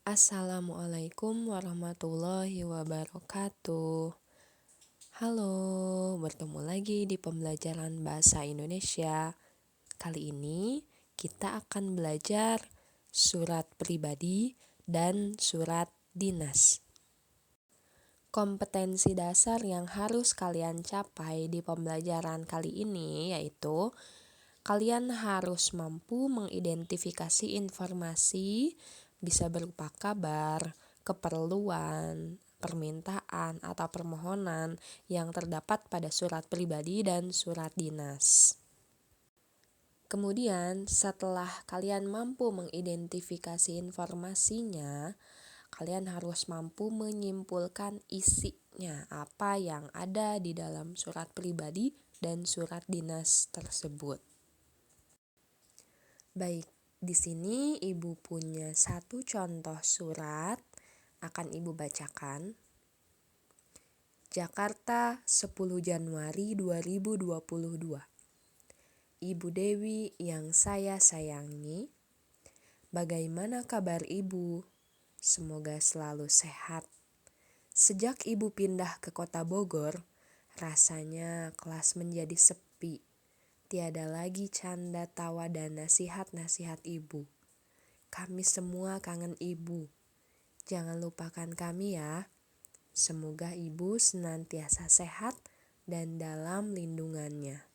Assalamualaikum warahmatullahi wabarakatuh. Halo, bertemu lagi di pembelajaran bahasa Indonesia. Kali ini kita akan belajar surat pribadi dan surat dinas. Kompetensi dasar yang harus kalian capai di pembelajaran kali ini yaitu kalian harus mampu mengidentifikasi informasi, bisa berupa kabar, keperluan, permintaan, atau permohonan yang terdapat pada surat pribadi dan surat dinas. Kemudian, setelah kalian mampu mengidentifikasi informasinya, kalian harus mampu menyimpulkan isinya, apa yang ada di dalam surat pribadi dan surat dinas tersebut. Baik, di sini Ibu punya satu contoh surat, akan Ibu bacakan. Jakarta, 10 Januari 2022. Ibu Dewi yang saya sayangi, bagaimana kabar Ibu? Semoga selalu sehat. Sejak Ibu pindah ke kota Bogor, rasanya kelas menjadi sepi. Tiada lagi canda tawa dan nasihat-nasihat Ibu. Kami semua kangen Ibu. Jangan lupakan kami ya. Semoga Ibu senantiasa sehat dan dalam lindungannya.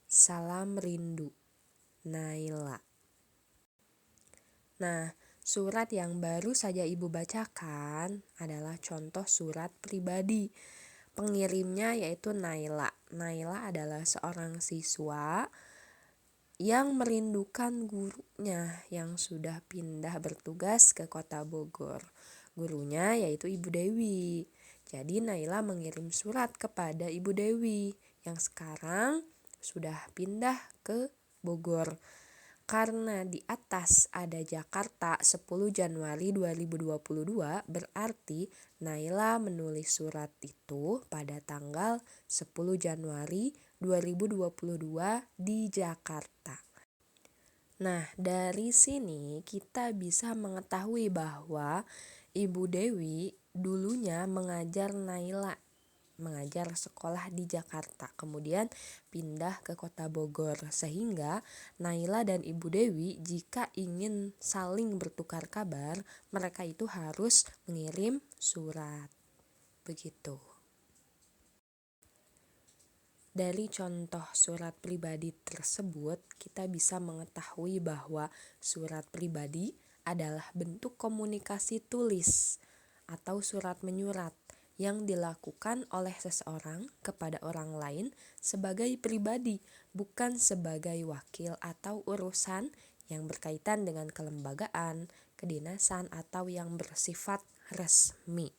Salam rindu, Naila. Nah, surat yang baru saja Ibu bacakan adalah contoh surat pribadi. Pengirimnya yaitu Naila. Naila adalah seorang siswa yang merindukan gurunya yang sudah pindah bertugas ke kota Bogor. Gurunya yaitu Ibu Dewi. Jadi Naila mengirim surat kepada Ibu Dewi yang sekarang sudah pindah ke Bogor. Karena di atas ada Jakarta 10 Januari 2022, berarti Naila menulis surat itu pada tanggal 10 Januari 2022 di Jakarta. Nah, dari sini kita bisa mengetahui bahwa Ibu Dewi dulunya mengajar Naila, mengajar sekolah di Jakarta, kemudian pindah ke kota Bogor, sehingga Naila dan Ibu Dewi jika ingin saling bertukar kabar, mereka itu harus mengirim surat. Begitu. Dari contoh surat pribadi tersebut, kita bisa mengetahui bahwa surat pribadi adalah bentuk komunikasi tulis atau surat menyurat yang dilakukan oleh seseorang kepada orang lain sebagai pribadi, bukan sebagai wakil atau urusan yang berkaitan dengan kelembagaan, kedinasan, atau yang bersifat resmi.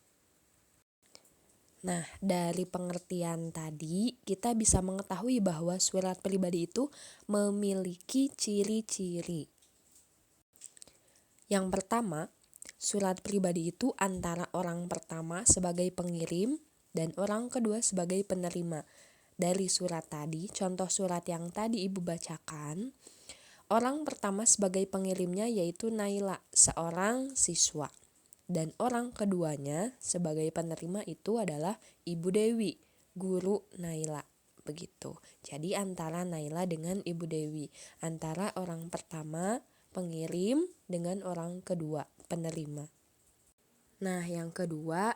Nah, dari pengertian tadi, kita bisa mengetahui bahwa surat pribadi itu memiliki ciri-ciri. Yang pertama, surat pribadi itu antara orang pertama sebagai pengirim dan orang kedua sebagai penerima. Dari surat tadi, contoh surat yang tadi Ibu bacakan, orang pertama sebagai pengirimnya yaitu Naila, seorang siswa. Dan orang keduanya sebagai penerima itu adalah Ibu Dewi, guru Naila. Begitu. Jadi antara Naila dengan Ibu Dewi, antara orang pertama pengirim dengan orang kedua penerima. Nah, yang kedua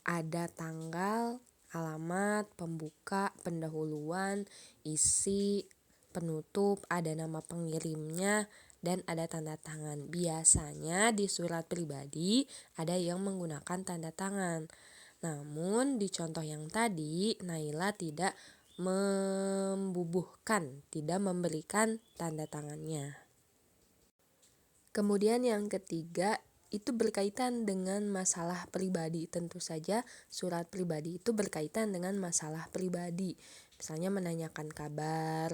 ada tanggal, alamat, pembuka, pendahuluan, isi, penutup, ada nama pengirimnya, dan ada tanda tangan. Biasanya di surat pribadi ada yang menggunakan tanda tangan. Namun di contoh yang tadi Naila tidak membubuhkan, tidak memberikan tanda tangannya. Kemudian yang ketiga itu berkaitan dengan masalah pribadi. Tentu saja surat pribadi itu berkaitan dengan masalah pribadi. Misalnya menanyakan kabar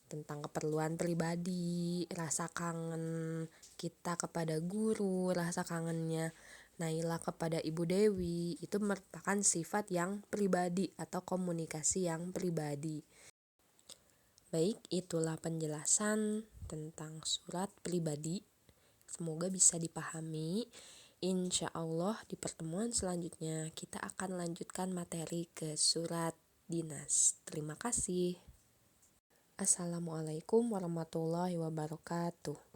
tentang keperluan pribadi, rasa kangen kita kepada guru, rasa kangennya Naila kepada Ibu Dewi, itu merupakan sifat yang pribadi atau komunikasi yang pribadi. Baik, itulah penjelasan tentang surat pribadi. Semoga bisa dipahami. Insya Allah di pertemuan selanjutnya kita akan lanjutkan materi ke surat dinas. Terima kasih. Assalamualaikum warahmatullahi wabarakatuh.